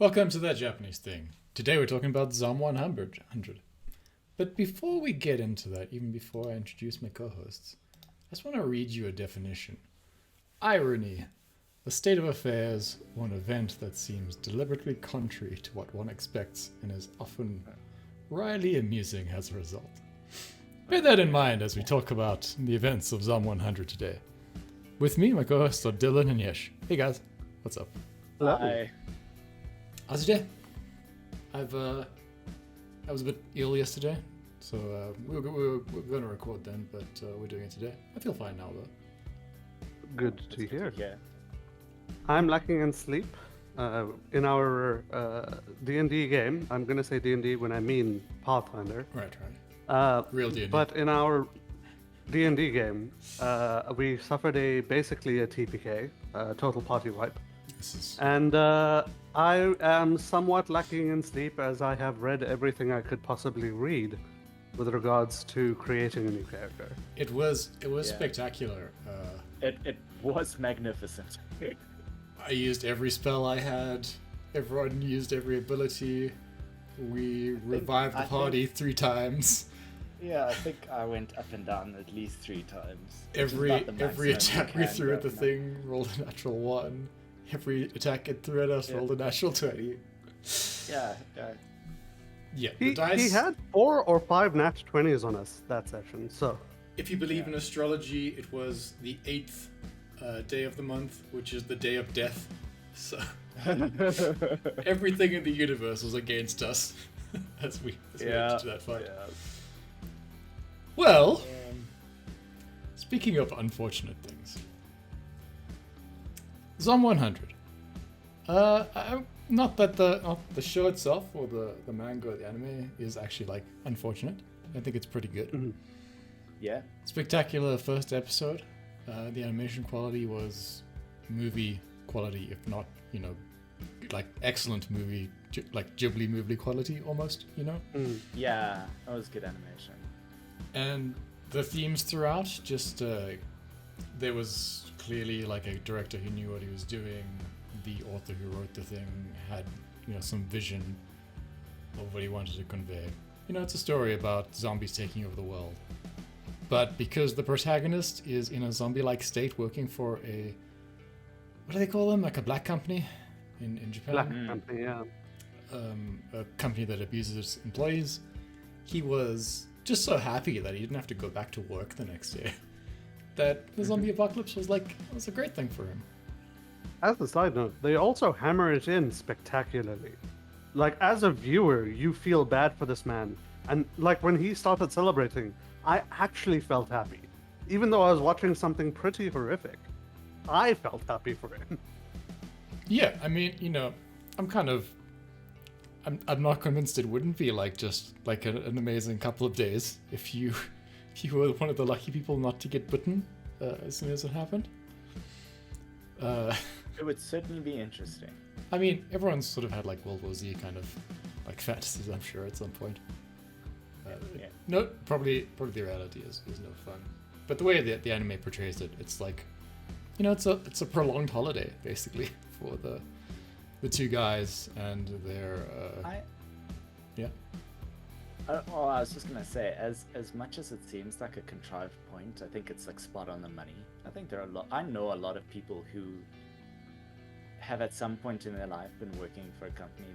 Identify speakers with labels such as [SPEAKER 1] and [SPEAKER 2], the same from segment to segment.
[SPEAKER 1] Welcome to That Japanese Thing. Today we're talking about Zom 100. But before we get into that, even before I introduce my co-hosts, I just want to read you a definition. Irony. The state of affairs, one event that seems deliberately contrary to what one expects and is often wryly amusing as a result. Bear that in mind as we talk about the events of Zom 100 today. With me, my co-hosts are Dylan and Yesh. Hey guys, what's up?
[SPEAKER 2] Hello.
[SPEAKER 3] Hi.
[SPEAKER 1] How's your day? I was a bit ill yesterday, so we were going to record then, but we're doing it today. I feel fine now though.
[SPEAKER 2] Good to hear.
[SPEAKER 3] Yeah.
[SPEAKER 2] I'm lacking in sleep. In our D&D game, I'm going to say D&D when I mean Pathfinder.
[SPEAKER 1] Right. Real D&D.
[SPEAKER 2] But in our D&D game, we suffered basically a TPK, total party wipe. And I am somewhat lacking in sleep as I have read everything I could possibly read with regards to creating a new character.
[SPEAKER 1] It was spectacular.
[SPEAKER 3] It was magnificent.
[SPEAKER 1] I used every spell I had. Everyone used every ability. We revived the party 3 times.
[SPEAKER 3] Yeah, I think I went up and down at least 3 times.
[SPEAKER 1] Every attack we threw at the thing rolled a natural 1. Every attack it threw at us rolled a natural 20.
[SPEAKER 3] Yeah.
[SPEAKER 1] Yeah,
[SPEAKER 2] He,
[SPEAKER 1] the dice.
[SPEAKER 2] he had 4 or 5 nat 20s on us that session, so...
[SPEAKER 1] If you believe in astrology, it was the 8th day of the month, which is the day of death. So everything in the universe was against us as we went into that fight.
[SPEAKER 3] Yeah.
[SPEAKER 1] Well, speaking of unfortunate things, Zom 100. Not that the show itself or the manga or the anime is actually like unfortunate. I think it's pretty good.
[SPEAKER 2] Mhm.
[SPEAKER 3] Yeah.
[SPEAKER 1] Spectacular first episode. The animation quality was movie quality, if not, like excellent movie, like Ghibli movie quality almost,
[SPEAKER 3] Yeah, that was good animation.
[SPEAKER 1] And the themes throughout, just there was clearly like a director who knew what he was doing. The author who wrote the thing had, some vision of what he wanted to convey. It's a story about zombies taking over the world. But because the protagonist is in a zombie-like state working for what do they call them? Like a black company in Japan?
[SPEAKER 2] Black company, yeah.
[SPEAKER 1] A company that abuses its employees. He was just so happy that he didn't have to go back to work the next day. That the zombie apocalypse was a great thing for him.
[SPEAKER 2] As a side note, they also hammer it in spectacularly. Like, as a viewer, you feel bad for this man. And, like, when he started celebrating, I actually felt happy. Even though I was watching something pretty horrific, I felt happy for him.
[SPEAKER 1] Yeah, I mean, I'm not convinced it wouldn't be like just like an amazing couple of days if you were one of the lucky people not to get bitten as soon as it happened.
[SPEAKER 3] It would certainly be interesting.
[SPEAKER 1] I mean, everyone's sort of had like World War Z kind of like fantasies, I'm sure, at some point.
[SPEAKER 3] Yeah.
[SPEAKER 1] No, probably the reality is no fun. But the way the anime portrays it, it's like, it's a prolonged holiday basically for the 2 guys and their. Yeah.
[SPEAKER 3] I was just gonna say, as much as it seems like a contrived point, I think it's like spot on the money. I think I know a lot of people who have at some point in their life been working for a company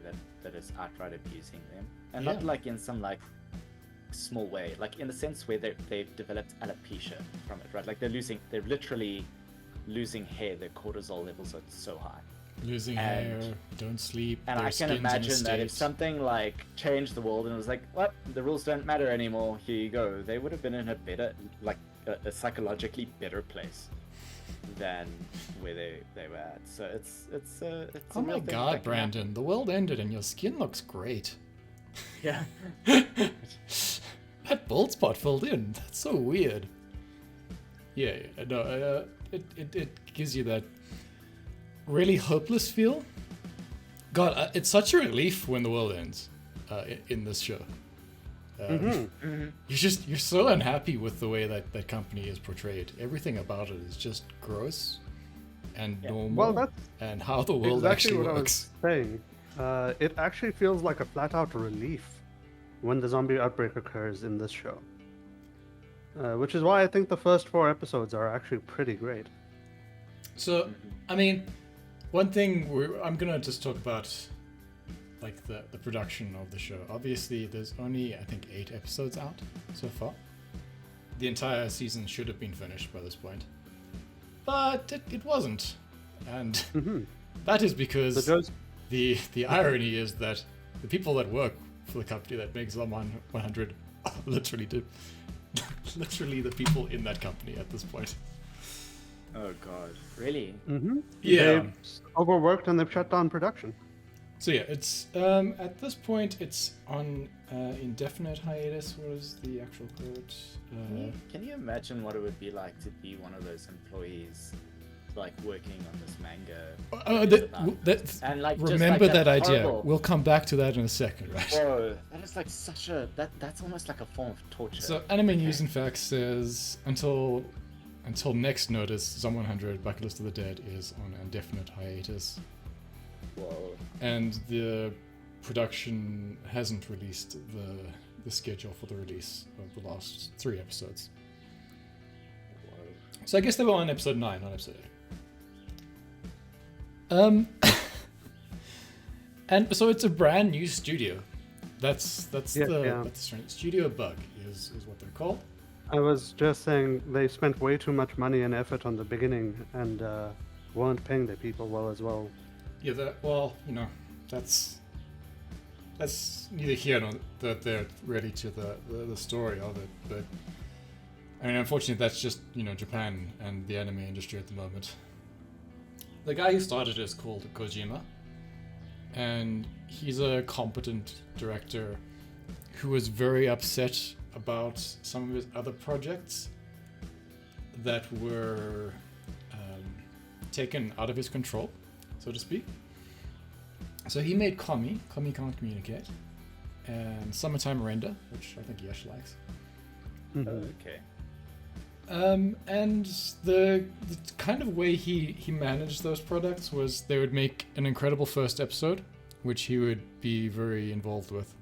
[SPEAKER 3] that is outright abusing them, and not like in some like small way, like in the sense where they've developed alopecia from it, right? Like they're literally losing hair. Their cortisol levels are so high.
[SPEAKER 1] Losing hair, don't sleep.
[SPEAKER 3] And I can imagine that if something like changed the world and it was like, what? The rules don't matter anymore, here you go. They would have been in a better, like a psychologically better place than where they were at. So it's
[SPEAKER 1] oh my god, Brandon, the world ended and your skin looks great.
[SPEAKER 3] Yeah.
[SPEAKER 1] That bald spot filled in. That's so weird. Yeah, no, it gives you that really hopeless feel. God, it's such a relief when the world ends in this show. You're so unhappy with the way that company is portrayed. Everything about it is just gross and normal.
[SPEAKER 2] Well, that's
[SPEAKER 1] and how the world
[SPEAKER 2] exactly
[SPEAKER 1] actually
[SPEAKER 2] what
[SPEAKER 1] works.
[SPEAKER 2] I was saying. it actually feels like a flat-out relief when the zombie outbreak occurs in this show. Which is why I think the first 4 episodes are actually pretty great.
[SPEAKER 1] So, I mean, one thing I'm gonna just talk about, like the production of the show. Obviously, there's only I think 8 episodes out so far. The entire season should have been finished by this point, but it wasn't, and that is because the irony is that the people that work for the company that makes Zom 100 are literally the people in that company at this point.
[SPEAKER 3] Oh god, really?
[SPEAKER 1] Yeah.
[SPEAKER 2] They've overworked and they've shut down production.
[SPEAKER 1] So yeah, it's at this point it's on indefinite hiatus. What is the actual quote?
[SPEAKER 3] Can you imagine what it would be like to be one of those employees, like working on this manga? And like
[SPEAKER 1] remember
[SPEAKER 3] just like
[SPEAKER 1] that idea.
[SPEAKER 3] horrible...
[SPEAKER 1] We'll come back to that in a second, right?
[SPEAKER 3] Bro, that is like such a that's almost like a form of torture.
[SPEAKER 1] So Anime News and Facts says until next notice, Zom 100 Bucket List of the Dead is on indefinite hiatus.
[SPEAKER 3] Whoa.
[SPEAKER 1] And the production hasn't released the schedule for the release of the last 3 episodes.
[SPEAKER 3] Whoa.
[SPEAKER 1] So I guess they were on episode 9, not episode 8. And so it's a brand new studio. That's the strange. Studio Bug is what they're called.
[SPEAKER 2] I was just saying they spent way too much money and effort on the beginning and weren't paying their people well as well.
[SPEAKER 1] Yeah, that's neither here nor there really to the story of it. But I mean, unfortunately, that's just Japan and the anime industry at the moment. The guy who started it is called Kojima, and he's a competent director who was very upset about some of his other projects that were taken out of his control, so to speak. So he made Kami Can't Communicate, and Summertime Render, which I think Yesh likes.
[SPEAKER 3] Okay.
[SPEAKER 1] And the kind of way he managed those products was they would make an incredible first episode, which he would be very involved with.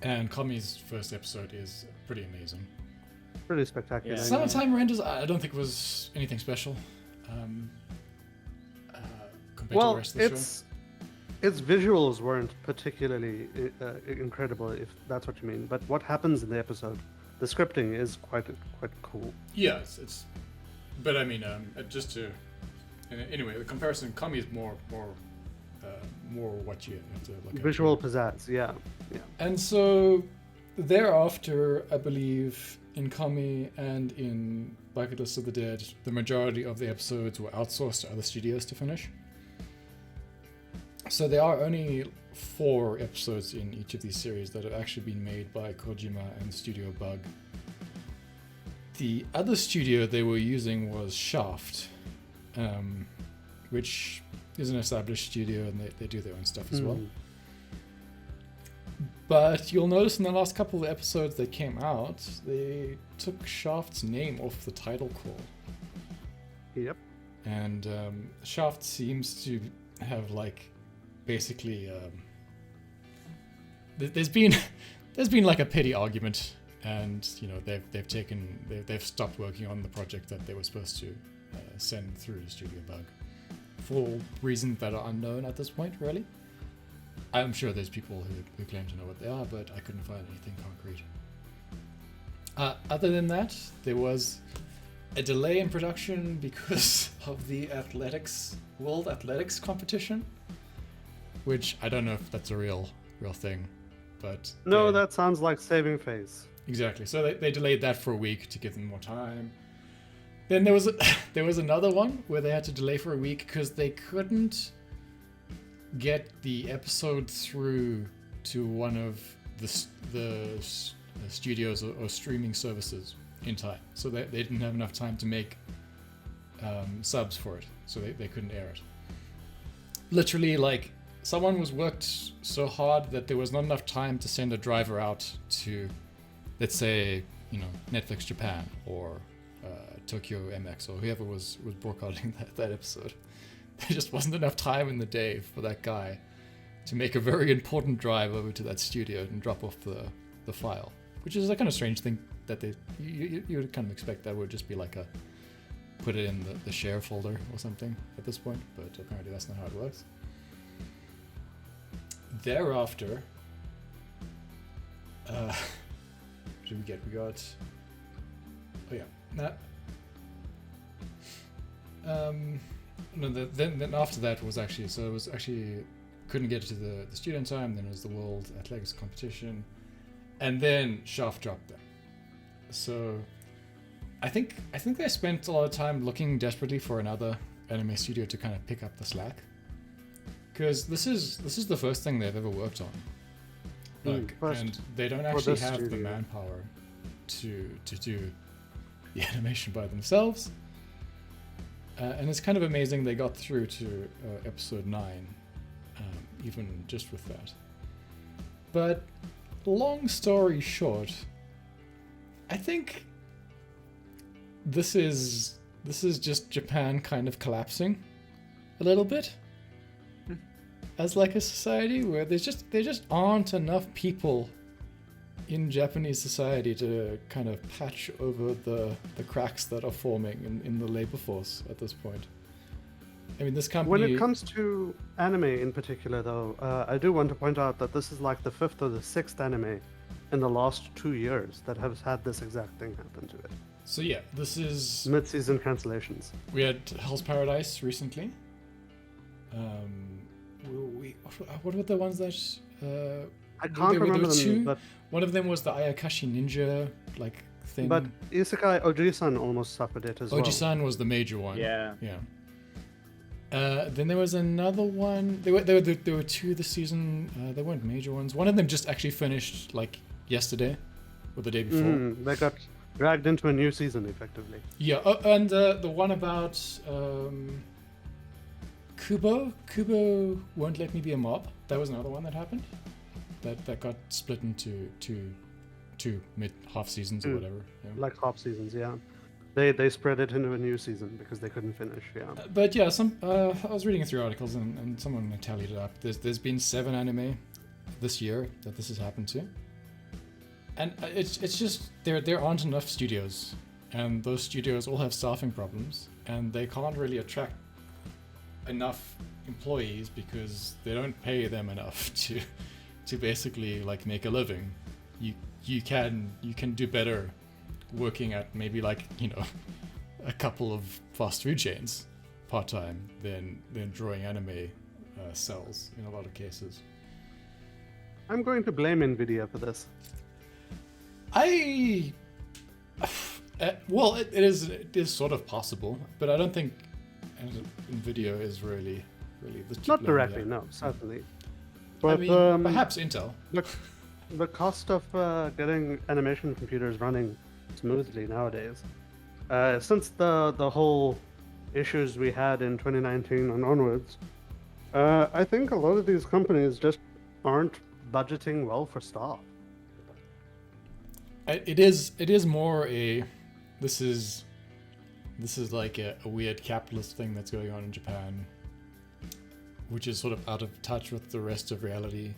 [SPEAKER 1] And Kami's first episode is pretty amazing.
[SPEAKER 2] Pretty spectacular.
[SPEAKER 3] Yeah.
[SPEAKER 1] Summertime Renders, I don't think was anything special. Compared to the rest of the show.
[SPEAKER 2] Its visuals weren't particularly incredible, if that's what you mean. But what happens in the episode, the scripting is quite cool.
[SPEAKER 1] Yeah, but I mean, anyway, the comparison, Kami is more what you have to look at.
[SPEAKER 2] Visual pizzazz, yeah.
[SPEAKER 1] And so thereafter, I believe in Kami and in Bucket List of the Dead, the majority of the episodes were outsourced to other studios to finish. So there are only 4 episodes in each of these series that have actually been made by Kojima and Studio Bug. The other studio they were using was Shaft, which is an established studio, and they do their own stuff as well. But you'll notice in the last couple of episodes that came out, they took Shaft's name off the title call.
[SPEAKER 2] Yep.
[SPEAKER 1] And Shaft seems to have basically there's been like a petty argument, and they've stopped working on the project that they were supposed to send through to Studio Bug for reasons that are unknown at this point, really. I'm sure there's people who claim to know what they are, but I couldn't find anything concrete. Other than that, there was a delay in production because of the World Athletics competition, which I don't know if that's a real thing, but
[SPEAKER 2] no, that sounds like saving face.
[SPEAKER 1] Exactly. So they delayed that for a week to give them more time. Then there was another one where they had to delay for a week because they couldn't get the episode through to one of the studios or streaming services in time. So they didn't have enough time to make subs for it, so they couldn't air it. Literally, someone was worked so hard that there was not enough time to send a driver out to, let's say, Netflix Japan or Tokyo MX or whoever was boycotting that episode. There just wasn't enough time in the day for that guy to make a very important drive over to that studio and drop off the file, which is a kind of strange thing that you would kind of expect that would just be like a put it in the share folder or something at this point, but apparently that's not how it works. Thereafter, what did we get? We got, oh yeah, that. No, then after that was actually, so it was actually couldn't get to the studio in time. Then it was the World Athletics competition, and then Shaft dropped them. So I think they spent a lot of time looking desperately for another anime studio to kind of pick up the slack, because this is the first thing they've ever worked on. Like, and they don't actually have the manpower to do the animation by themselves. And it's kind of amazing they got through to episode 9, even just with that. But long story short, I think this is just Japan kind of collapsing a little bit as like a society where there just aren't enough people in Japanese society to kind of patch over the cracks that are forming in the labor force at this point. I mean, this company...
[SPEAKER 2] When it comes to anime in particular, though, I do want to point out that this is like the 5th or the 6th anime in the last 2 years that has had this exact thing happen to it.
[SPEAKER 1] So yeah, this is...
[SPEAKER 2] Mid-season cancellations.
[SPEAKER 1] We had Hell's Paradise recently. What were the ones that...
[SPEAKER 2] I can't remember them,
[SPEAKER 1] two,
[SPEAKER 2] but...
[SPEAKER 1] One of them was the Ayakashi Ninja, like, thing.
[SPEAKER 2] But Isekai Oji-san almost suffered it as well.
[SPEAKER 1] Oji-san was the major one.
[SPEAKER 3] Yeah.
[SPEAKER 1] Then there was another one. There were 2 this season. They weren't major ones. One of them just actually finished, like, yesterday. Or the day before.
[SPEAKER 2] They got dragged into a new season, effectively.
[SPEAKER 1] Yeah, and the one about... Kubo Won't Let Me Be a Mob. That was another one that happened. That got split into two mid-half seasons or whatever. Yeah.
[SPEAKER 2] Like half seasons, yeah. They spread it into a new season because they couldn't finish, yeah.
[SPEAKER 1] But yeah, I was reading through articles and someone tallied it up. There's been 7 anime this year that this has happened to. And it's just there aren't enough studios. And those studios all have staffing problems. And they can't really attract enough employees because they don't pay them enough to basically like make a living. You can do better working at maybe like, you know, a couple of fast food chains part-time than drawing anime cells in a lot of cases.
[SPEAKER 2] I'm going to blame Nvidia for this.
[SPEAKER 1] Well, it is sort of possible, but I don't think Nvidia is really the
[SPEAKER 2] not directly, no, certainly. But
[SPEAKER 1] I mean, perhaps Intel.
[SPEAKER 2] The cost of getting animation computers running smoothly nowadays, since the whole issues we had in 2019 and onwards, I think a lot of these companies just aren't budgeting well for staff.
[SPEAKER 1] It is more a this is like a weird capitalist thing that's going on in Japan, which is sort of out of touch with the rest of reality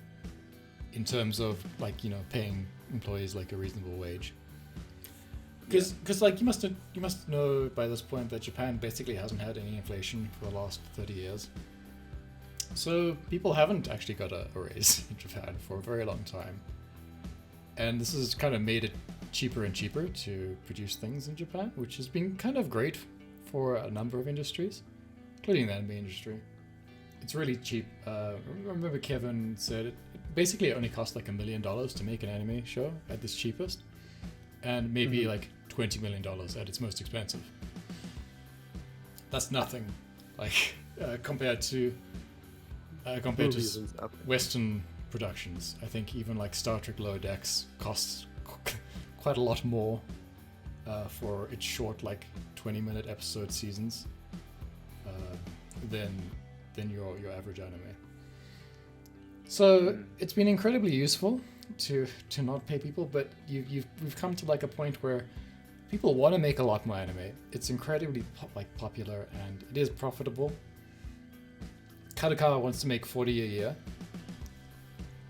[SPEAKER 1] in terms of, like, you know, paying employees like a reasonable wage. Because like you must know by this point that Japan basically hasn't had any inflation for the last 30 years. So people haven't actually got a raise in Japan for a very long time. And this has kind of made it cheaper and cheaper to produce things in Japan, which has been kind of great for a number of industries, including the anime industry. It's really cheap. I remember Kevin said it basically only costs like $1 million to make an anime show at its cheapest, and maybe like $20 million at its most expensive. That's nothing, like compared to Western productions. I think even like Star Trek Lower Decks costs quite a lot more for its short, like 20-minute episode seasons than your average anime. So it's been incredibly useful to not pay people, but we've come to like a point where people want to make a lot more anime. It's incredibly popular and it is profitable. Kadokawa wants to make 40 a year,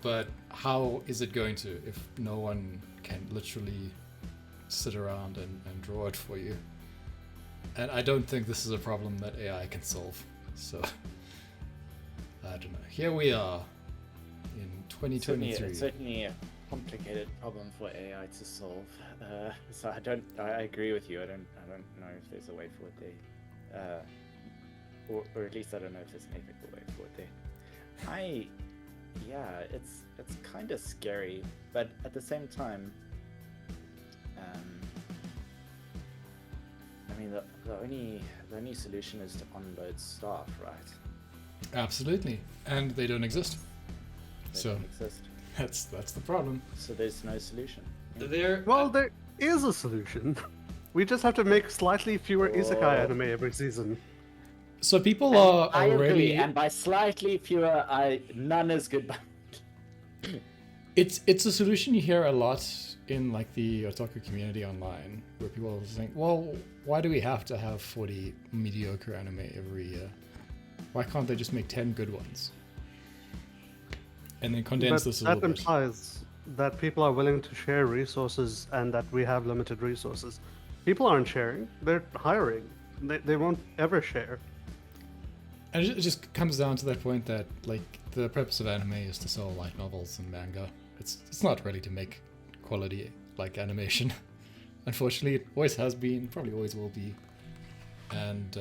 [SPEAKER 1] But how is it going to if no one can literally sit around and draw it for you? And I don't think this is a problem that AI can solve. So, I don't know. Here we are in 2023.
[SPEAKER 3] It's certainly a complicated problem for AI to solve. So I agree with you. I don't know if there's a way forward there. Or at least I don't know if there's an ethical way forward there. It's kind of scary, but at the same time, I mean, the only solution is to onload staff, right?
[SPEAKER 1] Absolutely, and they don't exist.
[SPEAKER 3] They don't exist.
[SPEAKER 1] That's the problem.
[SPEAKER 3] So there's no solution.
[SPEAKER 1] There
[SPEAKER 2] is a solution. We just have to make slightly fewer isekai anime every season.
[SPEAKER 1] So people are
[SPEAKER 3] I
[SPEAKER 1] already.
[SPEAKER 3] agree, and by slightly fewer, none is good.
[SPEAKER 1] It's a solution you hear a lot in like the otaku community online, where people are saying, "Well, why do we have to have 40 mediocre anime every year? Why can't they just make 10 good ones?" And then condense this a little
[SPEAKER 2] bit. That
[SPEAKER 1] bit.
[SPEAKER 2] implies that people are willing to share resources and that we have limited resources. People aren't sharing; they're hiring. They won't ever share.
[SPEAKER 1] And it just comes down to that point that like the purpose of anime is to sell light novels and manga. It's not really to make quality like animation. Unfortunately, it always has been, probably always will be. And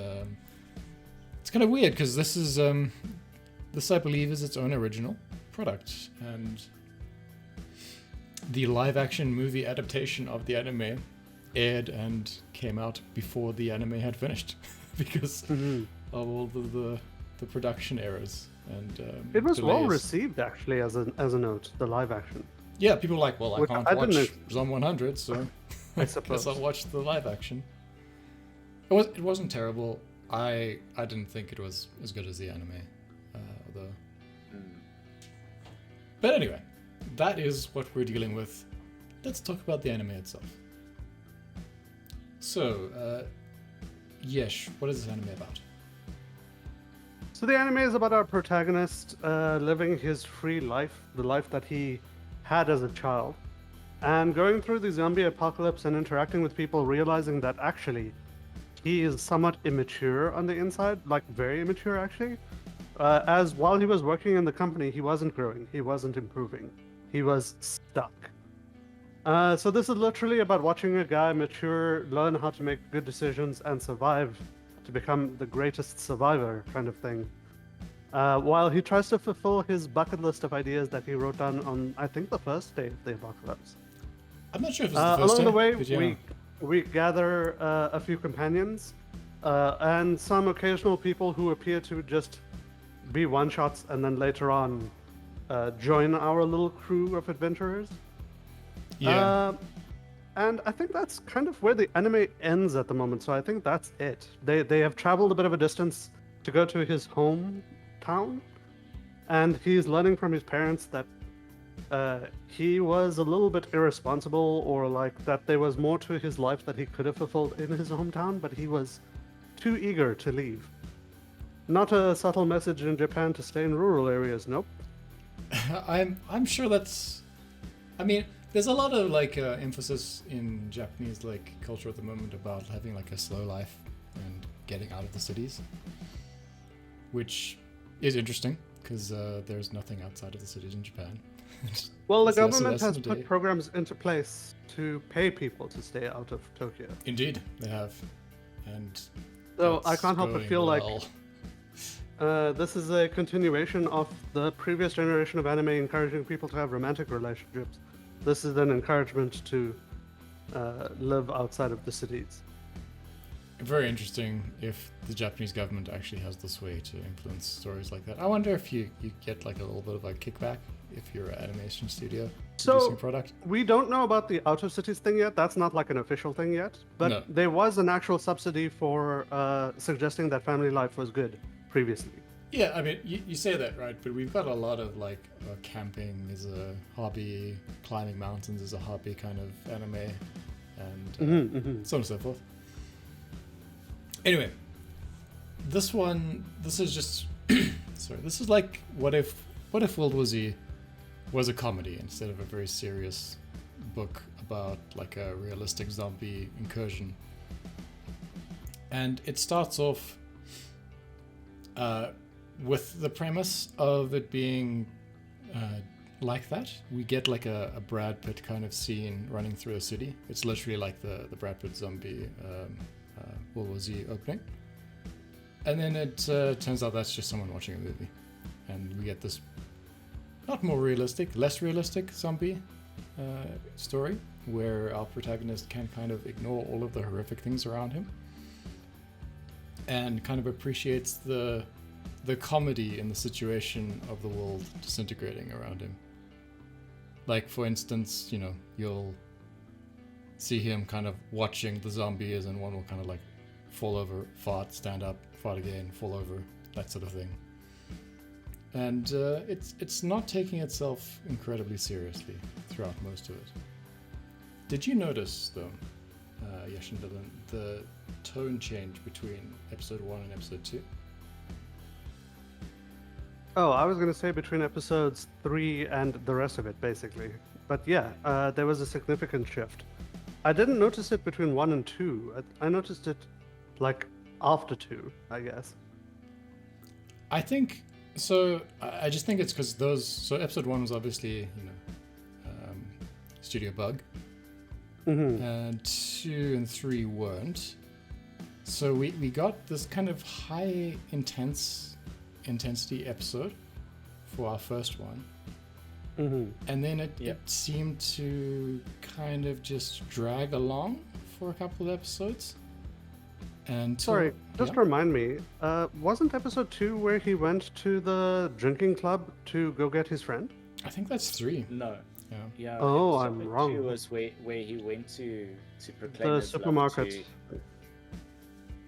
[SPEAKER 1] it's kind of weird because this is this I believe is its own original product, and the live action movie adaptation of the anime aired and came out before the anime had finished because of all the production errors and
[SPEAKER 2] it was
[SPEAKER 1] delays.
[SPEAKER 2] well received actually as a note, the live action.
[SPEAKER 1] Yeah, people are like, well, I can't watch Zom 100, so
[SPEAKER 2] I suppose
[SPEAKER 1] guess I'll watch the live action. It wasn't terrible. I didn't think it was as good as the anime, though. But anyway, that is what we're dealing with. Let's talk about the anime itself. So, Yesh, what is this anime about?
[SPEAKER 2] So the anime is about our protagonist living his free life, the life that he had as a child, and going through the zombie apocalypse and interacting with people, realizing that actually he is somewhat immature on the inside, like very immature actually. As while he was working in the company, he wasn't growing, he wasn't improving, he was stuck. So this is literally about watching a guy mature, learn how to make good decisions, and survive to become the greatest survivor kind of thing. While he tries to fulfill his bucket list of ideas that he wrote down on, I think, the first day of the apocalypse.
[SPEAKER 1] I'm not sure if it's the first
[SPEAKER 2] along the way,
[SPEAKER 1] yeah.
[SPEAKER 2] we gather a few companions and some occasional people who appear to just be one-shots and then later on join our little crew of adventurers.
[SPEAKER 1] Yeah.
[SPEAKER 2] And I think that's kind of where the anime ends at the moment. So I think that's it. They have traveled a bit of a distance to go to his hometown, and he's learning from his parents that he was a little bit irresponsible, or like that there was more to his life that he could have fulfilled in his hometown, but he was too eager to leave. Not a subtle message in Japan to stay in rural areas. Nope.
[SPEAKER 1] I'm sure that's. I mean, there's a lot of like emphasis in Japanese like culture at the moment about having like a slow life and getting out of the cities, which is interesting because there's nothing outside of the cities in Japan.
[SPEAKER 2] Well, the
[SPEAKER 1] It's less and
[SPEAKER 2] government
[SPEAKER 1] less
[SPEAKER 2] has
[SPEAKER 1] in a
[SPEAKER 2] put
[SPEAKER 1] day.
[SPEAKER 2] programs into place to pay people to stay out of Tokyo.
[SPEAKER 1] Indeed, they have, and
[SPEAKER 2] So I
[SPEAKER 1] that's
[SPEAKER 2] can't help but
[SPEAKER 1] going
[SPEAKER 2] feel like
[SPEAKER 1] well.
[SPEAKER 2] this is a continuation of the previous generation of anime encouraging people to have romantic relationships. This is an encouragement to live outside of the cities.
[SPEAKER 1] Very interesting if the Japanese government actually has this way to influence stories like that. I wonder if you get like a little bit of a kickback if you're an animation studio producing a product.
[SPEAKER 2] We don't know about the out of cities thing yet. That's not like an official thing yet. But
[SPEAKER 1] No.
[SPEAKER 2] there was an actual subsidy for suggesting that family life was good previously.
[SPEAKER 1] Yeah, I mean, you say that, right? But we've got a lot of like camping is a hobby, climbing mountains is a hobby kind of anime, and so on and so forth. Anyway, this is just sorry. This is like what if World War Z was a comedy instead of a very serious book about like a realistic zombie incursion. And it starts off with the premise of it being like that. We get like a Brad Pitt kind of scene running through a city. It's literally like the Brad Pitt zombie World War Z opening. And then it turns out that's just someone watching a movie. And we get this not more realistic, less realistic zombie story where our protagonist can kind of ignore all of the horrific things around him and kind of appreciates the comedy in the situation of the world disintegrating around him. Like, for instance, you know, you'll see him kind of watching the zombies and one will kind of like fall over, fart, stand up, fart again, fall over, that sort of thing. And it's not taking itself incredibly seriously throughout most of it. Did you notice, though, Yash and Dylan, the tone change between episode 1 and episode 2?
[SPEAKER 2] Oh, I was going to say between episodes 3 and the rest of it, basically. But yeah, there was a significant shift. I didn't notice it between 1 and 2. I noticed it, like, after 2, I guess.
[SPEAKER 1] I think... So, I just think it's because those... So, episode 1 was obviously, you know, Studio Bug.
[SPEAKER 2] Mm-hmm.
[SPEAKER 1] And 2 and 3 weren't. So, we got this kind of high intensity episode for our first one.
[SPEAKER 2] Mm-hmm.
[SPEAKER 1] And then it seemed to kind of just drag along for a couple of episodes. And
[SPEAKER 2] Sorry, just remind me, wasn't episode 2 where he went to the drinking club to go get his friend?
[SPEAKER 1] I think that's 3.
[SPEAKER 3] No.
[SPEAKER 1] Yeah.
[SPEAKER 3] Yeah.
[SPEAKER 2] Oh,
[SPEAKER 3] episode
[SPEAKER 2] I'm wrong.
[SPEAKER 3] 2 was where he went to proclaim
[SPEAKER 2] The
[SPEAKER 3] his love
[SPEAKER 2] supermarket.
[SPEAKER 3] to-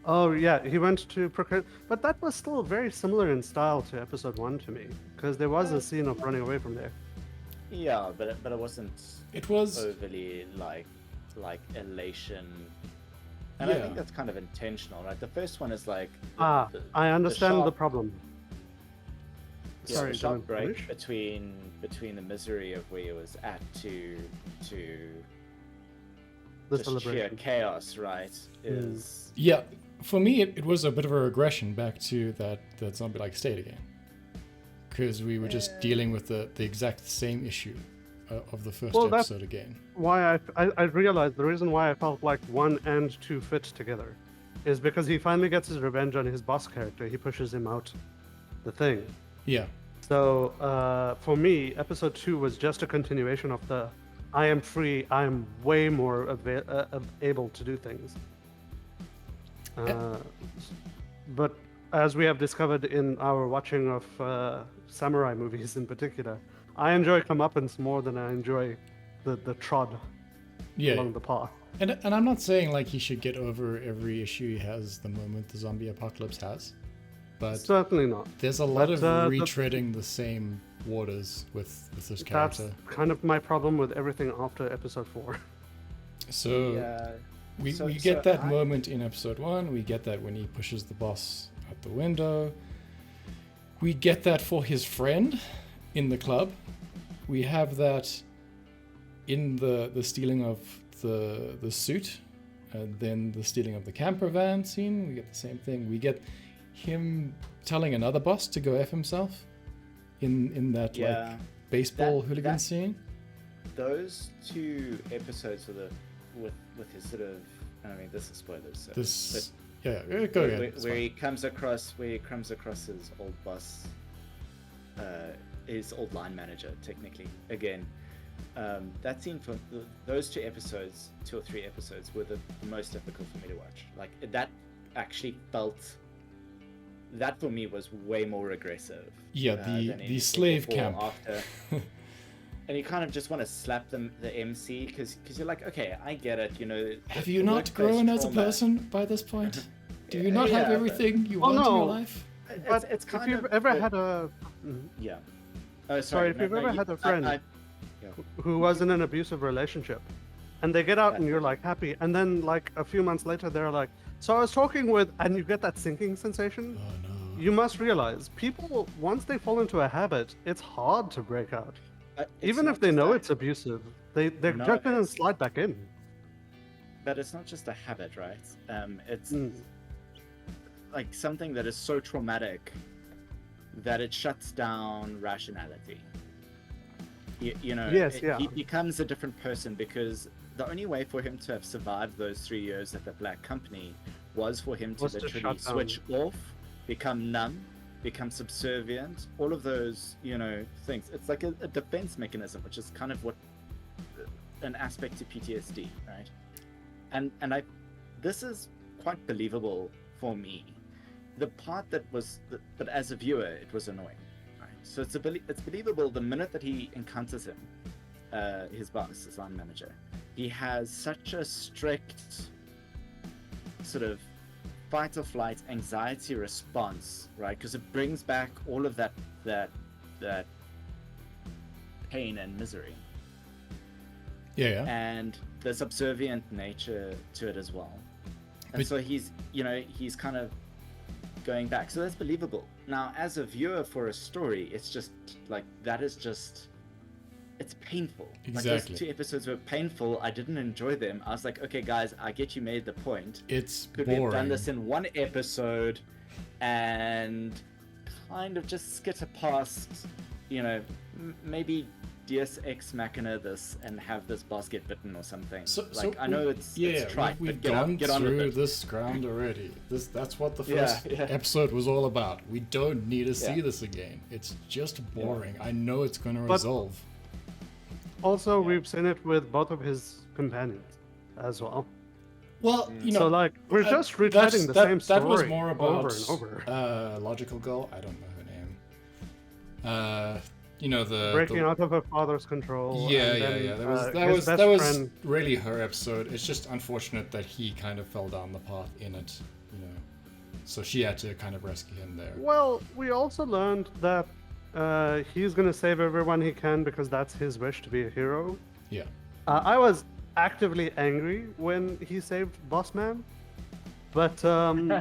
[SPEAKER 2] Oh yeah, he went to proclaim, but that was still very similar in style to episode 1 to me, because there was a scene of running away from there.
[SPEAKER 3] Yeah, but it wasn't
[SPEAKER 1] It was...
[SPEAKER 3] overly like elation. And I think that's kind of intentional, right? The first one is like
[SPEAKER 2] I understand the
[SPEAKER 3] sharp-
[SPEAKER 2] problem.
[SPEAKER 3] yeah,
[SPEAKER 2] Sorry,
[SPEAKER 3] the sharp
[SPEAKER 2] Dylan,
[SPEAKER 3] break
[SPEAKER 2] finish?
[SPEAKER 3] between the misery of where he was at to
[SPEAKER 2] The
[SPEAKER 3] just sheer
[SPEAKER 2] celebration.
[SPEAKER 3] chaos, right? Is
[SPEAKER 1] Yeah, for me, it was a bit of a regression back to that zombie-like state again. Because we were just dealing with the exact same issue of the first episode again.
[SPEAKER 2] Why I realized the reason why I felt like 1 and 2 fit together is because he finally gets his revenge on his boss character. He pushes him out the thing.
[SPEAKER 1] Yeah.
[SPEAKER 2] So for me, episode 2 was just a continuation of the I am free, I am way more able to do things. But as we have discovered in our watching of samurai movies in particular, I enjoy comeuppance more than I enjoy the trod along the path.
[SPEAKER 1] And I'm not saying like he should get over every issue he has the moment the zombie apocalypse has, but
[SPEAKER 2] Certainly not.
[SPEAKER 1] there's a lot of retreading the same waters with this character.
[SPEAKER 2] That's kind of my problem with everything after episode 4.
[SPEAKER 1] So we get that moment in episode 1. We get that when he pushes the boss out the window. We get that for his friend in the club. We have that in the stealing of the suit, and then the stealing of the camper van scene. We get the same thing. We get him telling another boss to go F himself in that like baseball hooligan scene.
[SPEAKER 3] Those 2 episodes with his sort of, I mean, this is spoilers. So,
[SPEAKER 1] Go ahead.
[SPEAKER 3] Where he comes across his old boss, his old line manager, technically. Again, that scene for those 2 episodes, 2 or 3 episodes, were the most difficult for me to watch. Like, that actually felt. That for me was way more aggressive.
[SPEAKER 1] Yeah, the slave camp.
[SPEAKER 3] And you kind of just want to slap the MC because you're like, okay, I get it, you know.
[SPEAKER 1] Have you not grown as a person by this point? Do you not have everything you want in your life?
[SPEAKER 2] But
[SPEAKER 3] it's kind
[SPEAKER 2] if you've
[SPEAKER 3] of,
[SPEAKER 2] ever had a
[SPEAKER 3] yeah. Oh, sorry.
[SPEAKER 2] if you've ever had a friend who was in an abusive relationship, and they get out and you're like happy, and then like a few months later they're like, so I was talking with, and you get that sinking sensation.
[SPEAKER 1] Oh no.
[SPEAKER 2] You must realize people, once they fall into a habit, it's hard to break out. Even
[SPEAKER 3] not
[SPEAKER 2] if they
[SPEAKER 3] just
[SPEAKER 2] know
[SPEAKER 3] a-
[SPEAKER 2] it's abusive, they're
[SPEAKER 3] No,
[SPEAKER 2] just gonna
[SPEAKER 3] it's-
[SPEAKER 2] slide back in.
[SPEAKER 3] but it's not just a habit, right? It's
[SPEAKER 2] Mm.
[SPEAKER 3] like something that is so traumatic that it shuts down rationality. You know,
[SPEAKER 2] Yes, yeah.
[SPEAKER 3] he becomes a different person because the only way for him to have survived those 3 years at the Black Company was for him to
[SPEAKER 2] Was to
[SPEAKER 3] literally
[SPEAKER 2] shut down.
[SPEAKER 3] switch off, become numb, become subservient, all of those, things. It's like a defense mechanism, which is kind of what an aspect to PTSD, right? And this is quite believable for me. The part that was, but as a viewer, it was annoying. Right? So it's believable the minute that he encounters him, his boss, his line manager. He has such a strict sort of fight or flight anxiety response, right? Because it brings back all of that pain and misery,
[SPEAKER 1] Yeah.
[SPEAKER 3] and the subservient nature to it as well. And
[SPEAKER 1] But-
[SPEAKER 3] so he's kind of going back. So that's believable. Now, as a viewer for a story, it's just like it's painful. Like
[SPEAKER 1] Exactly.
[SPEAKER 3] those 2 episodes were painful. I didn't enjoy them. I was like, okay, guys, I get you made the point.
[SPEAKER 1] It's
[SPEAKER 3] Could we have
[SPEAKER 1] boring.
[SPEAKER 3] done this in 1 episode and kind of just skitter past, maybe Deus Ex Machina this and have this boss get bitten or something. I know it's trite,
[SPEAKER 1] we've
[SPEAKER 3] but
[SPEAKER 1] gone
[SPEAKER 3] get on with
[SPEAKER 1] through
[SPEAKER 3] it.
[SPEAKER 1] this ground already. That's what the
[SPEAKER 3] Yeah,
[SPEAKER 1] first
[SPEAKER 3] yeah.
[SPEAKER 1] episode was all about. We don't need to see
[SPEAKER 3] Yeah.
[SPEAKER 1] this again. It's just boring. I know it's going to
[SPEAKER 2] But-
[SPEAKER 1] resolve.
[SPEAKER 2] Also,
[SPEAKER 3] Yeah.
[SPEAKER 2] we've seen it with both of his companions as well.
[SPEAKER 1] Well,
[SPEAKER 2] So like we're just retreading the same story
[SPEAKER 1] That was more about
[SPEAKER 2] over and over.
[SPEAKER 1] Logical Girl. I don't know her name. The
[SPEAKER 2] Breaking
[SPEAKER 1] the,
[SPEAKER 2] out of her father's control.
[SPEAKER 1] Yeah,
[SPEAKER 2] and
[SPEAKER 1] yeah,
[SPEAKER 2] then,
[SPEAKER 1] yeah.
[SPEAKER 2] his best
[SPEAKER 1] That was
[SPEAKER 2] friend.
[SPEAKER 1] really her episode. It's just unfortunate that he kind of fell down the path in it, So she had to kind of rescue him there.
[SPEAKER 2] Well, we also learned that he's gonna save everyone he can because that's his wish to be a hero.
[SPEAKER 1] Yeah.
[SPEAKER 2] I was actively angry when he saved Boss Man, but it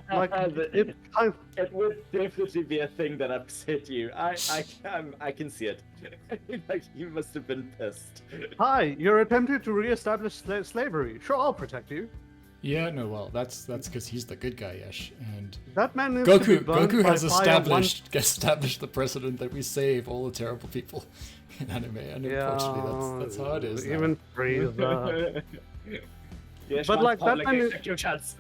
[SPEAKER 2] kind of,
[SPEAKER 3] It would definitely be a thing that upset you. I can see it. Like you must have been pissed.
[SPEAKER 2] hi, you're attempting to reestablish slavery. Sure, I'll protect you.
[SPEAKER 1] Yeah, no, well, that's because he's the good guy, Yash, and
[SPEAKER 2] That man needs to be burned
[SPEAKER 1] Goku
[SPEAKER 2] by
[SPEAKER 1] has
[SPEAKER 2] fire
[SPEAKER 1] established the precedent that we save all the terrible people in anime, and unfortunately, that's how it is. now.
[SPEAKER 2] Even Frieza.
[SPEAKER 3] Yes,
[SPEAKER 2] But,
[SPEAKER 3] one
[SPEAKER 2] like, that
[SPEAKER 3] public
[SPEAKER 2] man is-
[SPEAKER 3] executions.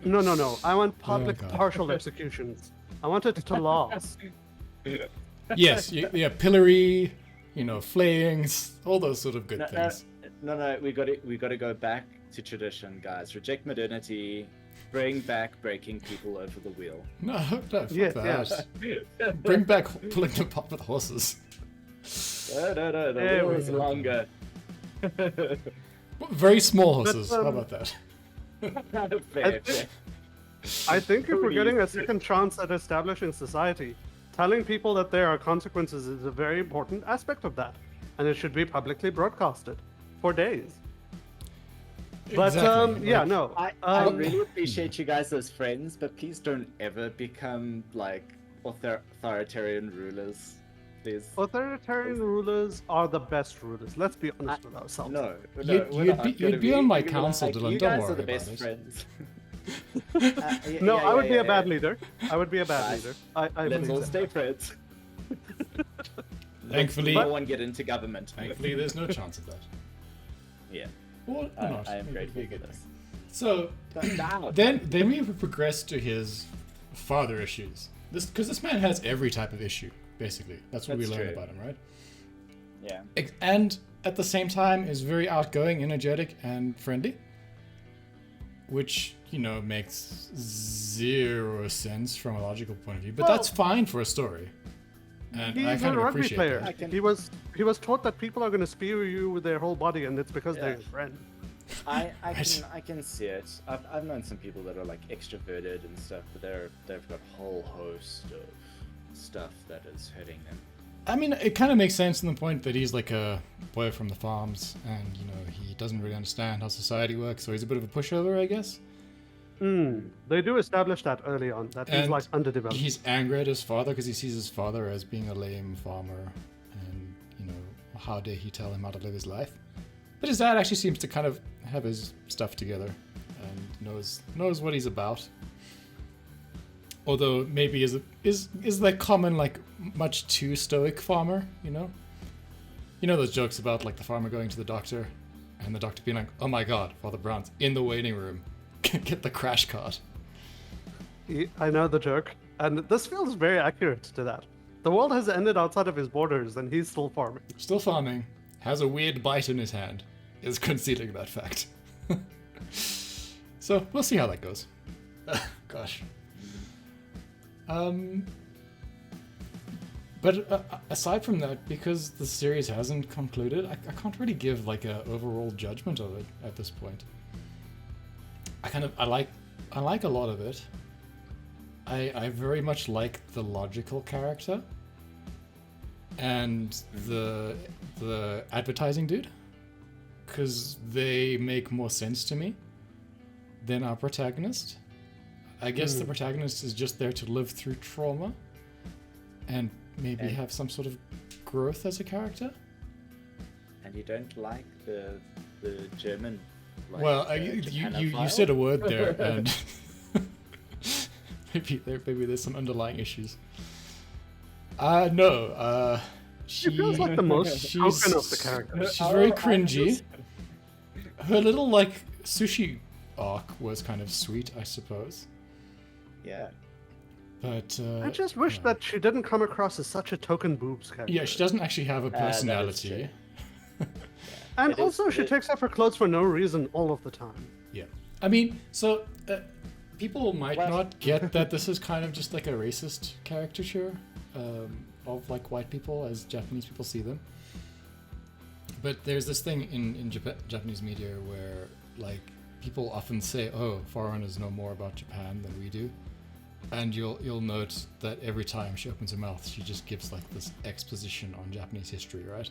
[SPEAKER 2] No. I want public
[SPEAKER 1] God.
[SPEAKER 2] partial executions. I want it to last.
[SPEAKER 1] Yes, yeah, pillory, flayings, all those sort of good
[SPEAKER 3] No,
[SPEAKER 1] things.
[SPEAKER 3] no, we got to go back to tradition, guys. Reject modernity. Bring back breaking people over the wheel.
[SPEAKER 1] No, fuck
[SPEAKER 2] Yeah,
[SPEAKER 1] that. Bring back pulling them apart with horses.
[SPEAKER 3] No, the
[SPEAKER 2] There
[SPEAKER 3] wheel
[SPEAKER 2] we
[SPEAKER 3] is
[SPEAKER 2] go.
[SPEAKER 3] longer.
[SPEAKER 1] Very small horses.
[SPEAKER 2] But,
[SPEAKER 1] How about that?
[SPEAKER 3] Fair.
[SPEAKER 2] I think if we're
[SPEAKER 3] Please.
[SPEAKER 2] getting a second chance at establishing society, telling people that there are consequences is a very important aspect of that, and it should be publicly broadcasted for days. But
[SPEAKER 1] Exactly,
[SPEAKER 2] yeah,
[SPEAKER 1] like-
[SPEAKER 2] no.
[SPEAKER 3] I really appreciate you guys as friends, but please don't ever become like authoritarian rulers. Please.
[SPEAKER 2] Authoritarian rulers are the best rulers. Let's be honest with ourselves.
[SPEAKER 3] No,
[SPEAKER 1] You'd-
[SPEAKER 3] we're
[SPEAKER 1] you'd
[SPEAKER 3] not
[SPEAKER 1] be-
[SPEAKER 3] gonna
[SPEAKER 1] you'd be on my
[SPEAKER 3] You're gonna
[SPEAKER 1] council, Dylan,
[SPEAKER 3] You
[SPEAKER 1] don't
[SPEAKER 3] guys are
[SPEAKER 1] worry
[SPEAKER 3] the
[SPEAKER 1] about
[SPEAKER 3] best
[SPEAKER 1] it.
[SPEAKER 3] friends.
[SPEAKER 2] No, I would be a bad
[SPEAKER 3] yeah.
[SPEAKER 2] leader. I would be a bad
[SPEAKER 3] Guys,
[SPEAKER 2] leader. I
[SPEAKER 3] Let's
[SPEAKER 2] believe
[SPEAKER 3] all
[SPEAKER 2] that.
[SPEAKER 3] stay friends.
[SPEAKER 1] Thankfully,
[SPEAKER 3] No one get into government.
[SPEAKER 1] thankfully, there's no chance of that.
[SPEAKER 3] Yeah,
[SPEAKER 1] Or not.
[SPEAKER 3] I am
[SPEAKER 1] Maybe
[SPEAKER 3] grateful
[SPEAKER 1] it'd be a
[SPEAKER 3] for
[SPEAKER 1] good
[SPEAKER 3] this.
[SPEAKER 1] thing. So
[SPEAKER 3] Now,
[SPEAKER 1] then we progress to his father issues. Because this man has every type of issue, basically. That's what we
[SPEAKER 3] That's
[SPEAKER 1] learn
[SPEAKER 3] true.
[SPEAKER 1] about him, right?
[SPEAKER 3] yeah.
[SPEAKER 1] And at the same time is very outgoing, energetic, and friendly. Which, makes zero sense from a logical point of view. But
[SPEAKER 2] Well,
[SPEAKER 1] that's fine for a story. And I
[SPEAKER 2] He's
[SPEAKER 1] kind
[SPEAKER 2] a
[SPEAKER 1] of
[SPEAKER 2] rugby
[SPEAKER 1] appreciate
[SPEAKER 2] player.
[SPEAKER 1] that.
[SPEAKER 2] He was taught that people are going to spear you with their whole body, and it's because they're
[SPEAKER 3] Yeah.
[SPEAKER 2] your friend.
[SPEAKER 3] I can see it. I've known some people that are like extroverted and stuff, but they've got a whole host of stuff that is hurting them.
[SPEAKER 1] I mean, it kind of makes sense in the point that he's like a boy from the farms, and he doesn't really understand how society works, so he's a bit of a pushover, I guess.
[SPEAKER 2] They do establish that early on, that he's
[SPEAKER 1] And
[SPEAKER 2] like underdeveloped.
[SPEAKER 1] He's angry at his father because he sees his father as being a lame farmer, and How dare he tell him how to live his life? But his dad actually seems to kind of have his stuff together and knows what he's about. Although maybe is that common, like, much too stoic farmer, you know? You know those jokes about, like, the farmer going to the doctor and the doctor being like, "Oh my God, Father Brown's in the waiting room. Get the crash cart."
[SPEAKER 2] I know the joke, and this feels very accurate to that. The world has ended outside of his borders, and he's still farming.
[SPEAKER 1] Still farming. Has a weird bite in his hand. Is concealing that fact. So we'll see how that goes. Gosh. But aside from that, because the series hasn't concluded, I can't really give like a overall judgment of it at this point. I like a lot of it. I very much like the logical character and the advertising dude, because they make more sense to me than our protagonist. I guess the protagonist is just there to live through trauma and maybe have some sort of growth as a character.
[SPEAKER 3] And you don't like the German. Like,
[SPEAKER 1] well, you said a word there, and maybe there's some underlying issues. No.
[SPEAKER 2] She feels like the most spoken of the characters.
[SPEAKER 1] She's very cringy. Her little like sushi arc was kind of sweet, I suppose.
[SPEAKER 3] Yeah.
[SPEAKER 1] But
[SPEAKER 2] I just wish that she didn't come across as such a token boobs character.
[SPEAKER 1] Yeah, she doesn't actually have a personality.
[SPEAKER 2] And also, she takes off her clothes for no reason all of the time.
[SPEAKER 1] Yeah. I mean, so people might not get that this is kind of just like a racist caricature of like white people as Japanese people see them. But there's this thing in Japanese media where like people often say, "Oh, foreigners know more about Japan than we do," and you'll note that every time she opens her mouth, she just gives like this exposition on Japanese history, right?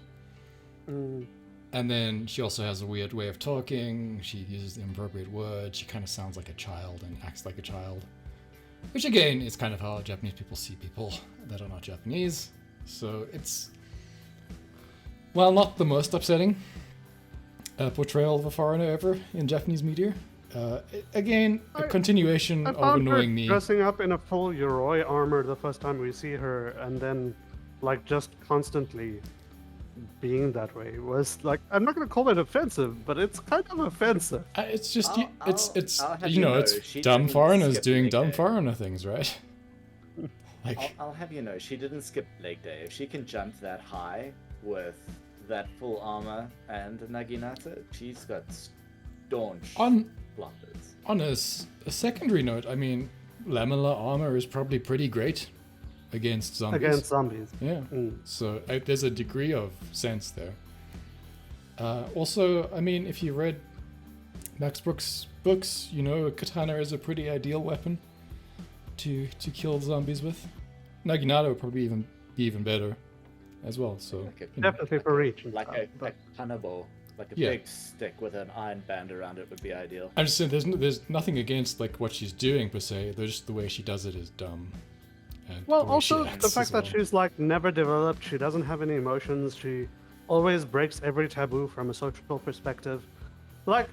[SPEAKER 1] And then she also has a weird way of talking. She uses inappropriate words. She kind of sounds like a child and acts like a child. Which again is kind of how Japanese people see people that are not Japanese. So it's, well, not the most upsetting portrayal of a foreigner ever in Japanese media. Again, a continuation of annoying me.
[SPEAKER 2] Dressing up in a full Yoroi armor the first time we see her, and then like just constantly being that way was like, I'm not going to call it offensive, but it's kind of offensive.
[SPEAKER 1] It's just it's dumb foreigners doing dumb foreigner things, right? Like
[SPEAKER 3] I'll have you know, she didn't skip leg day. If she can jump that high with that full armor and Naginata, she's got staunch blunders.
[SPEAKER 1] On a secondary note, I mean, lamellar armor is probably pretty great against zombies. Yeah. So there's a degree of sense there. Also, I mean, if you read Max Brooks' books, you know, a katana is a pretty ideal weapon to kill zombies with. Naginata would probably be even better as well. So
[SPEAKER 2] definitely for reach.
[SPEAKER 3] Like a kanabo, like a big stick with an iron band around it would be ideal.
[SPEAKER 1] I'm just saying, there's nothing against like what she's doing per se. There's just the way she does it is dumb.
[SPEAKER 2] Well, also the fact that she's like never developed, she doesn't have any emotions, she always breaks every taboo from a social perspective. Like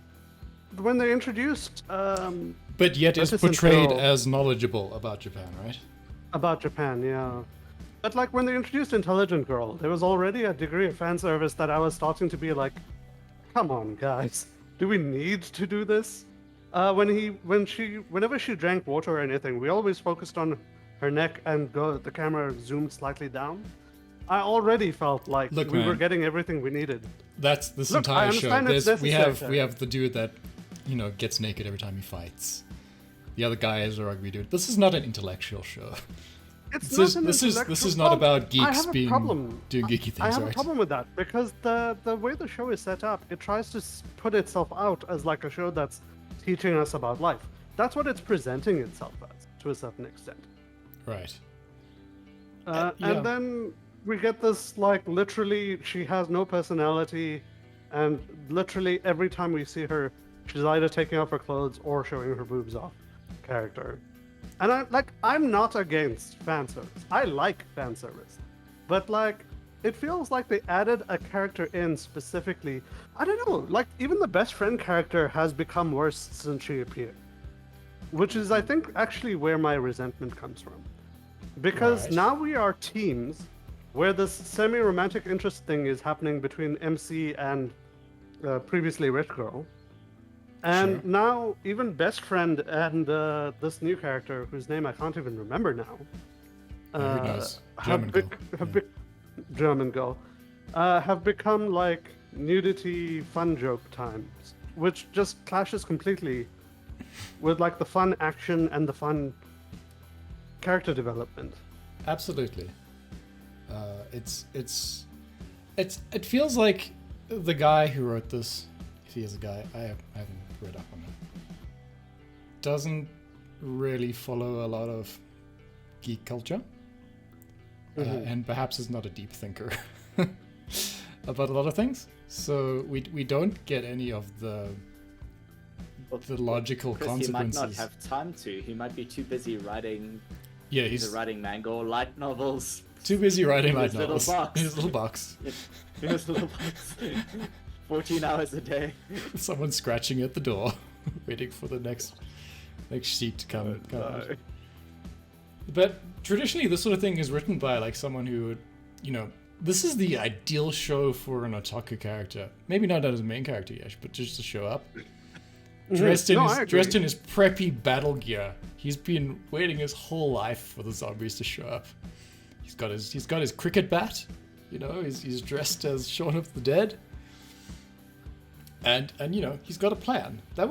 [SPEAKER 2] when they introduced
[SPEAKER 1] but yet is portrayed as knowledgeable about Japan, right?
[SPEAKER 2] About Japan, yeah. But like when they introduced Intelligent Girl, there was already a degree of fan service that I was starting to be like, come on guys, do we need to do this? Whenever she drank water or anything, we always focused on her neck and the camera zoomed slightly down. I already felt like we were getting everything we needed.
[SPEAKER 1] That's this entire show. We have the dude that, you know, gets naked every time he fights. The other guy is a rugby dude. This is not an intellectual show. This is not about geeks doing geeky things.
[SPEAKER 2] I have a problem with that because the way the show is set up, it tries to put itself out as like a show that's teaching us about life. That's what it's presenting itself as, to a certain extent.
[SPEAKER 1] Right.
[SPEAKER 2] And then we get this, like, literally, she has no personality, and literally every time we see her, she's either taking off her clothes or showing her boobs off character. And I'm not against fan service. I like fan service. But, like, it feels like they added a character in specifically. I don't know, like even the best friend character has become worse since she appeared. Which is, I think, actually where my resentment comes from. Because
[SPEAKER 1] Right.
[SPEAKER 2] now we are teams where this semi-romantic interest thing is happening between MC and previously Rich Girl. And
[SPEAKER 1] Sure.
[SPEAKER 2] now even best friend and this new character, whose name I can't even remember now,
[SPEAKER 1] Who knows? German girl.
[SPEAKER 2] German girl, have become like nudity fun joke times, which just clashes completely with like the fun action and the fun character development.
[SPEAKER 1] Absolutely. It feels like the guy who wrote this, if he is a guy, I haven't read up on it, doesn't really follow a lot of geek culture, and perhaps is not a deep thinker about a lot of things. So we don't get any of the logical
[SPEAKER 3] Chris,
[SPEAKER 1] consequences.
[SPEAKER 3] he might not have time to. He might be too busy writing.
[SPEAKER 1] Yeah,
[SPEAKER 3] He's
[SPEAKER 1] he's
[SPEAKER 3] writing manga or light novels.
[SPEAKER 1] too busy writing
[SPEAKER 3] in
[SPEAKER 1] light
[SPEAKER 3] his little
[SPEAKER 1] novels
[SPEAKER 3] box.
[SPEAKER 1] in his little box.
[SPEAKER 3] In his little box. 14 hours a day.
[SPEAKER 1] Someone scratching at the door, waiting for the next sheet to come out. But traditionally, this sort of thing is written by like someone who would, this is the ideal show for an otaku character. Maybe not as a main character, yes, but just to show up. Dressed in his preppy battle gear. He's been waiting his whole life for the zombies to show up. He's got his cricket bat. He's dressed as Shaun of the Dead. And he's got a plan. That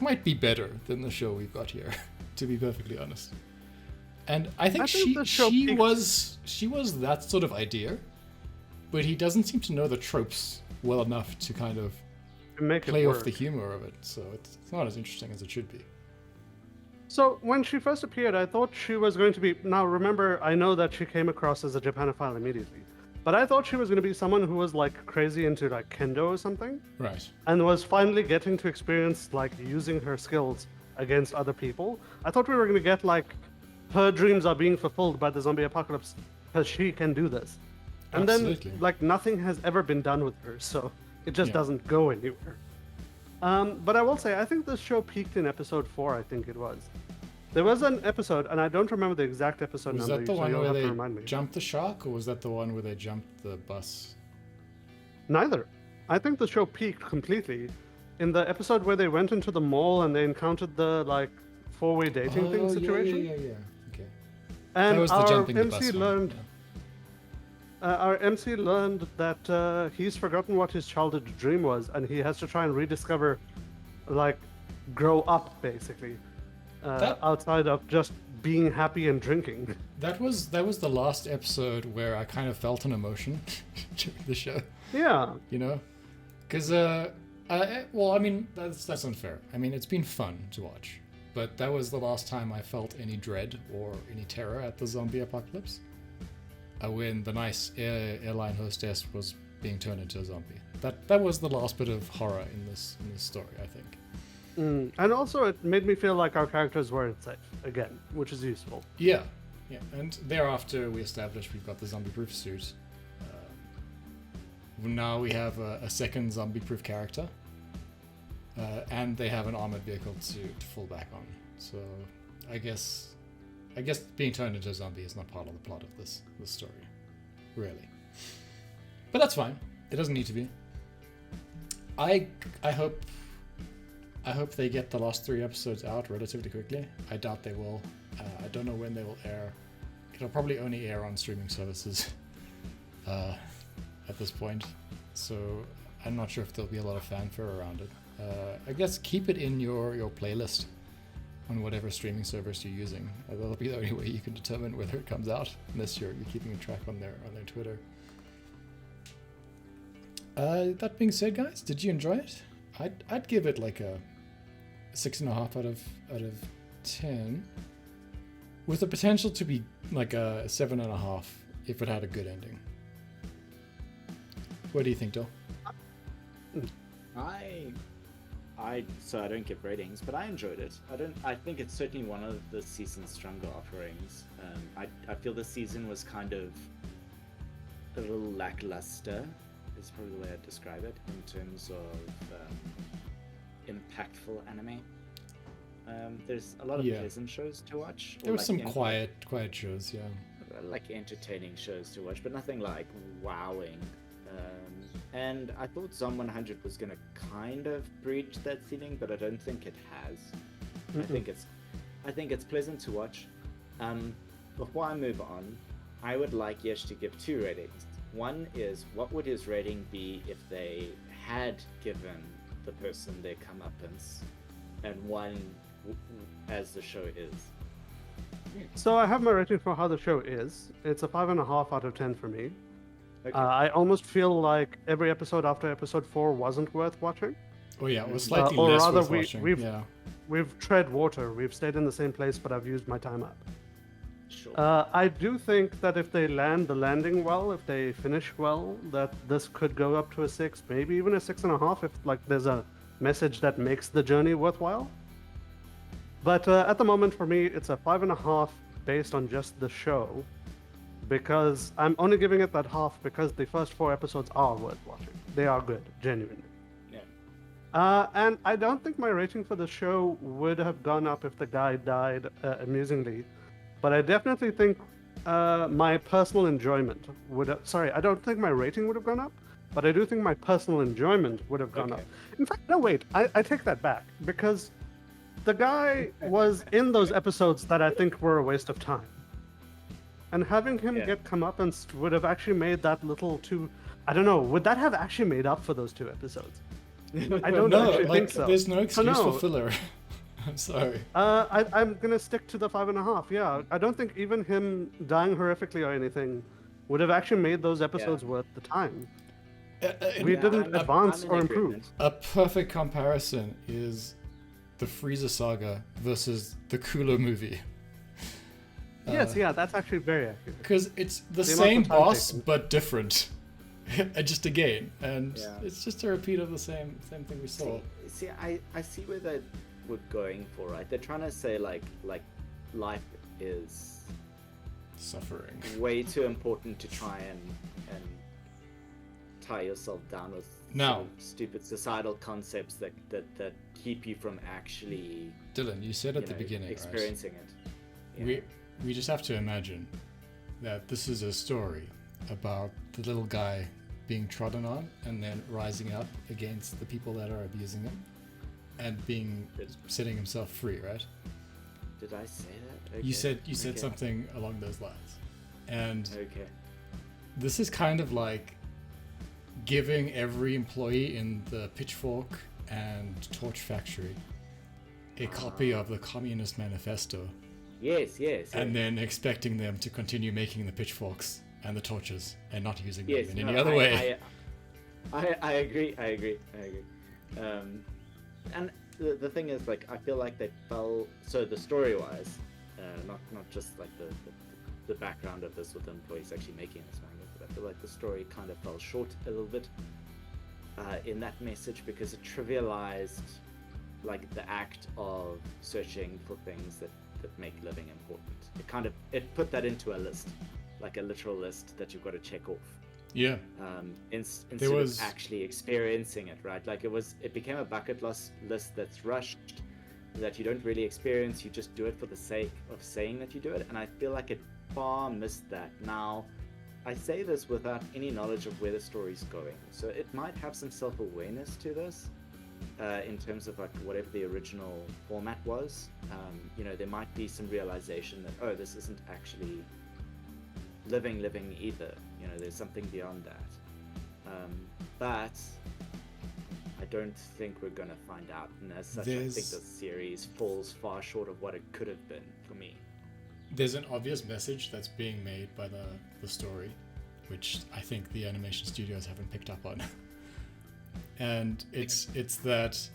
[SPEAKER 1] might be better than the show we've got here, to be perfectly honest. And I think she was that sort of idea, but he doesn't seem to know the tropes well enough to kind of play off the humor of it. So it's not as interesting as it should be.
[SPEAKER 2] So when she first appeared, I thought she was going to be. Now remember, I know that she came across as a Japanophile immediately, but I thought she was going to be someone who was like crazy into like kendo or something.
[SPEAKER 1] Right.
[SPEAKER 2] And was finally getting to experience like using her skills against other people. I thought we were going to get like her dreams are being fulfilled by the zombie apocalypse because she can do this. And
[SPEAKER 1] Absolutely.
[SPEAKER 2] then like nothing has ever been done with her, so it just doesn't go anywhere. But I will say, I think this show peaked in episode 4, I think it was. There was an episode, and I don't remember the exact episode
[SPEAKER 1] Was
[SPEAKER 2] number.
[SPEAKER 1] that the one
[SPEAKER 2] you'll
[SPEAKER 1] where
[SPEAKER 2] have to
[SPEAKER 1] they
[SPEAKER 2] remind me.
[SPEAKER 1] jumped the shark, or was that the one where they jumped the bus?
[SPEAKER 2] Neither. I think the show peaked completely in the episode where they went into the mall and they encountered the like four-way dating thing situation.
[SPEAKER 1] Yeah. Okay.
[SPEAKER 2] And
[SPEAKER 1] That was the
[SPEAKER 2] our
[SPEAKER 1] jumping the
[SPEAKER 2] MC
[SPEAKER 1] bus one,
[SPEAKER 2] learned.
[SPEAKER 1] yeah.
[SPEAKER 2] Our MC learned that he's forgotten what his childhood dream was, and he has to try and rediscover, like, grow up basically, outside of just being happy and drinking.
[SPEAKER 1] That was the last episode where I kind of felt an emotion during the show.
[SPEAKER 2] Yeah.
[SPEAKER 1] Because well, I mean that's unfair. I mean it's been fun to watch, but that was the last time I felt any dread or any terror at the zombie apocalypse. When the nice airline hostess was being turned into a zombie. That was the last bit of horror in this story, I think.
[SPEAKER 2] And also it made me feel like our characters weren't safe again, which is useful.
[SPEAKER 1] Yeah. And thereafter we established we've got the zombie-proof suit. Now we have a second zombie-proof character, and they have an armored vehicle to fall back on. So I guess being turned into a zombie is not part of the plot of this story, really. But that's fine. It doesn't need to be. I hope they get the last 3 episodes out relatively quickly. I doubt they will. I don't know when they will air. It'll probably only air on streaming services at this point, so I'm not sure if there'll be a lot of fanfare around it. I guess keep it in your playlist on whatever streaming service you're using. That'll be the only way you can determine whether it comes out, unless you're keeping track on their Twitter. That being said, guys, did you enjoy it? I'd give it like a 6.5 out of 10, with the potential to be like a 7.5 if it had a good ending. What do you think, Dill?
[SPEAKER 3] So I don't give ratings, but I enjoyed it. I think it's certainly one of the season's stronger offerings. I feel this season was kind of a little lackluster, is probably the way I'd describe it, in terms of impactful anime. There's a lot of pleasant shows to watch.
[SPEAKER 1] There were some quiet shows, yeah.
[SPEAKER 3] Like entertaining shows to watch, but nothing like wowing. And I thought Zom 100 was going to kind of breach that ceiling, but I don't think it has. I think it's pleasant to watch. Before I move on, I would like Yesh to give 2 ratings. One is, what would his rating be if they had given the person their comeuppance, and one as the show is.
[SPEAKER 2] So I have my rating for how the show is. It's a 5.5 out of 10 for me. Okay. I almost feel like every episode after episode 4 wasn't worth watching.
[SPEAKER 1] Oh yeah, it was slightly less worth watching.
[SPEAKER 2] We've tread water. We've stayed in the same place, but I've used my time up.
[SPEAKER 3] Sure.
[SPEAKER 2] I do think that if they land the landing well, if they finish well, that this could go up to a 6, maybe even a 6.5 if like there's a message that makes the journey worthwhile. But at the moment for me, it's a 5.5 based on just the show, because I'm only giving it that half because the first 4 episodes are worth watching. They are good, genuinely.
[SPEAKER 3] Yeah.
[SPEAKER 2] And I don't think my rating for the show would have gone up if the guy died amusingly. But I definitely think my personal enjoyment would have... Sorry, I don't think my rating would have gone up, but I do think my personal enjoyment would have gone up. In fact, no, wait, I take that back, because the guy was in those episodes that I think were a waste of time. And having him get comeuppance would have actually made that little too... I don't know, would that have actually made up for those 2 episodes? I don't actually think so.
[SPEAKER 1] There's no excuse for filler. I'm sorry.
[SPEAKER 2] I'm gonna stick to the 5.5. Yeah, I don't think even him dying horrifically or anything would have actually made those episodes worth the time. We didn't advance or improve.
[SPEAKER 1] A perfect comparison is the Frieza saga versus the Cooler movie.
[SPEAKER 2] Yes, that's actually very accurate.
[SPEAKER 1] Because it's the same boss but different. Just again, and it's just a repeat of the same thing we saw.
[SPEAKER 3] See, I see where they were going for, right? They're trying to say like life is
[SPEAKER 1] suffering,
[SPEAKER 3] way too important to try and tie yourself down with
[SPEAKER 1] now
[SPEAKER 3] sort of stupid societal concepts that keep you from actually.
[SPEAKER 1] Dylan, you said at the beginning,
[SPEAKER 3] experiencing
[SPEAKER 1] right? it. We just have to imagine that this is a story about the little guy being trodden on and then rising up against the people that are abusing him and setting himself free, right?
[SPEAKER 3] Did I say that? Okay.
[SPEAKER 1] You said something along those lines. And this is kind of like giving every employee in the Pitchfork and Torch factory a copy of the Communist Manifesto.
[SPEAKER 3] Yes.
[SPEAKER 1] And then expecting them to continue making the pitchforks and the torches and not using them in any other way.
[SPEAKER 3] I agree. And the thing is, like, I feel like they fell. So the story-wise, not just like the background of this with the employees actually making this manga, but I feel like the story kind of fell short a little bit in that message because it trivialized like the act of searching for things that make living important. It put that into a list, like a literal list that you've got to check off.
[SPEAKER 1] Yeah.
[SPEAKER 3] Instead of actually experiencing it, right? Like it became a bucket list that's rushed, that you don't really experience. You just do it for the sake of saying that you do it, and I feel like it far missed that. Now, I say this without any knowledge of where the story's going, so it might have some self-awareness to this. In terms of like whatever the original format was, there might be some realization that this isn't actually living either. There's something beyond that. But I don't think we're gonna find out, and as such, I think the series falls far short of what it could have been for me.
[SPEAKER 1] There's an obvious message that's being made by the story, which I think the animation studios haven't picked up on. And it's that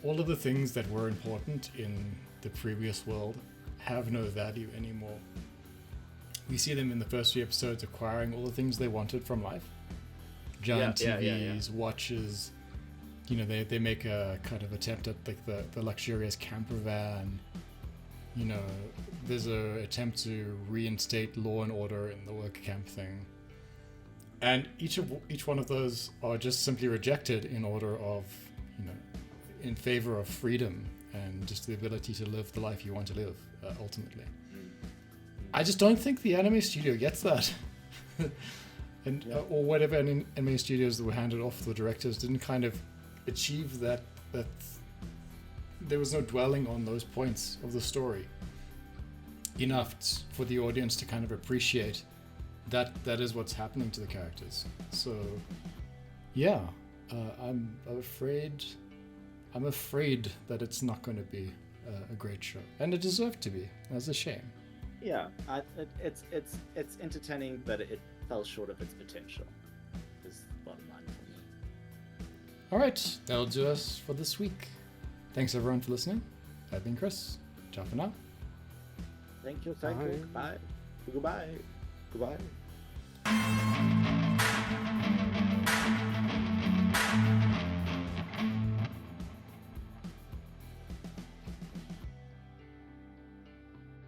[SPEAKER 1] all of the things that were important in the previous world have no value anymore. We see them in the first 3 episodes acquiring all the things they wanted from life. Giant TVs, watches, they make a kind of attempt at like the luxurious camper van. There's a attempt to reinstate law and order in the work camp thing. And each one of those are just simply rejected in order of, in favor of freedom and just the ability to live the life you want to live, ultimately. I just don't think the anime studio gets that. And or whatever anime studios that were handed off to the directors didn't kind of achieve that there was no dwelling on those points of the story enough for the audience to kind of appreciate that is what's happening to the characters. So yeah, I'm afraid that it's not going to be a great show, and it deserved to be. That's a shame.
[SPEAKER 3] Yeah, it's entertaining, but it fell short of its potential. Is the bottom line for me.
[SPEAKER 1] All right, that'll do us for this week. Thanks everyone for listening. I've been Chris. Ciao for now.
[SPEAKER 3] Thank you. Bye. Goodbye.